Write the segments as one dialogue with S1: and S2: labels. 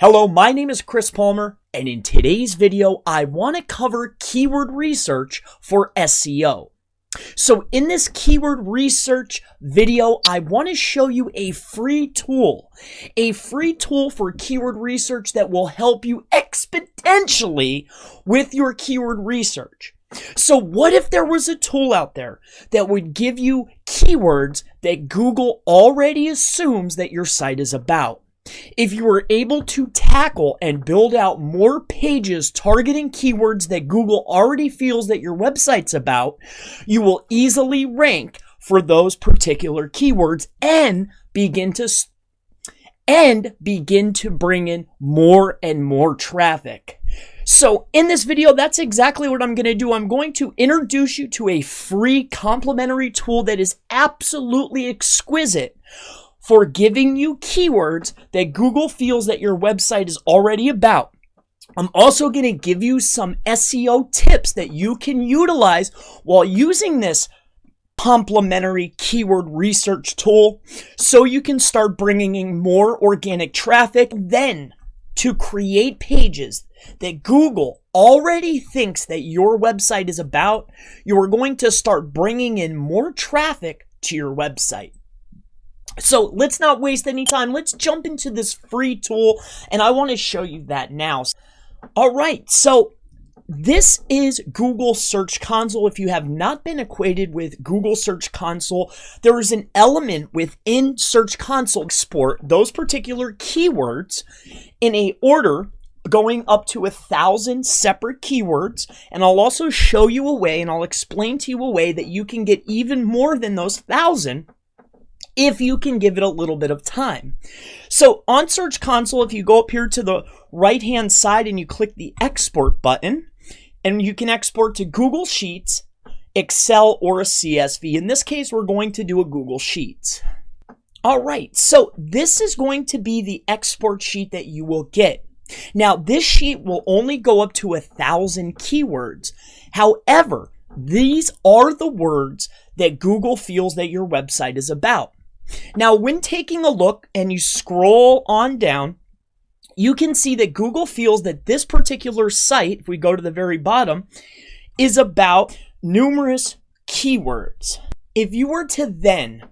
S1: Hello, my name is Chris Palmer, and in today's video, I want to cover keyword research for SEO. So in this keyword research video, I want to show you a free tool for keyword research that will help you exponentially with your keyword research. So what if there was a tool out there that would give you keywords that Google already assumes that your site is about? If you were able to tackle and build out more pages targeting keywords that Google already feels that your website's about, you will easily rank for those particular keywords and begin to bring in more and more traffic. So in this video, that's exactly what I'm going to do. I'm going to introduce you to a free complimentary tool that is absolutely exquisite for giving you keywords that Google feels that your website is already about. I'm also going to give you some SEO tips that you can utilize while using this complimentary keyword research tool so you can start bringing in more organic traffic. Then, to create pages that Google already thinks that your website is about, you are going to start bringing in more traffic to your website. So let's not waste any time. Let's jump into this free tool, and I want to show you that now. All right, so this is Google Search Console. If you have not been acquainted with Google Search Console, there is an element within Search Console export those particular keywords in a order going up to 1,000 separate keywords. And I'll also show you a way, and I'll explain to you a way that you can get even more than those 1,000 if you can give it a little bit of time. So on Search Console, if you go up here to the right-hand side and you click the export button, and you can export to Google Sheets, Excel, or a CSV. In this case, we're going to do a Google Sheets. All right, so this is going to be the export sheet that you will get. Now, this sheet will only go up to 1,000 keywords. However, these are the words that Google feels that your website is about. Now, when taking a look and you scroll on down, you can see that Google feels that this particular site, if we go to the very bottom, is about numerous keywords. If you were to then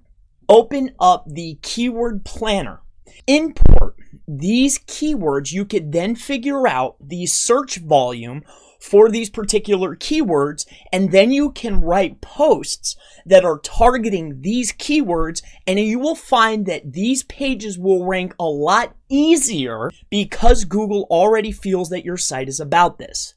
S1: open up the keyword planner, import these keywords, you could then figure out the search volume for these particular keywords, and then you can write posts that are targeting these keywords, and you will find that these pages will rank a lot easier because Google already feels that your site is about this.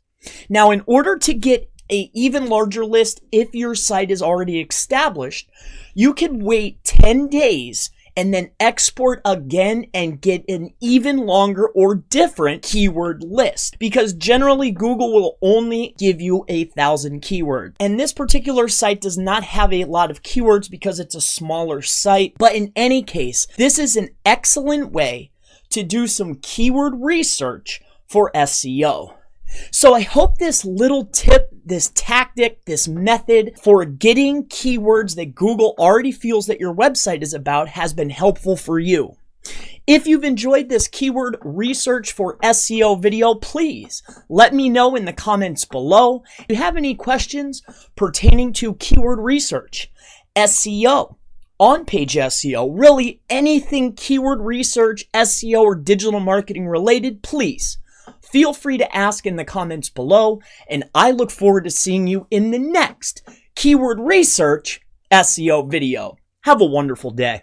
S1: Now, in order to get an even larger list, if your site is already established, you can wait 10 days and then export again and get an even longer or different keyword list, because generally Google will only give you 1,000 keywords. And this particular site does not have a lot of keywords because it's a smaller site. But in any case, this is an excellent way to do some keyword research for SEO. So I hope this little tip, this tactic, this method for getting keywords that Google already feels that your website is about has been helpful for you. If you've enjoyed this keyword research for SEO video, please let me know in the comments below. If you have any questions pertaining to keyword research, SEO, on-page SEO, really anything keyword research, SEO, or digital marketing related, please feel free to ask in the comments below, and I look forward to seeing you in the next keyword research SEO video. Have a wonderful day.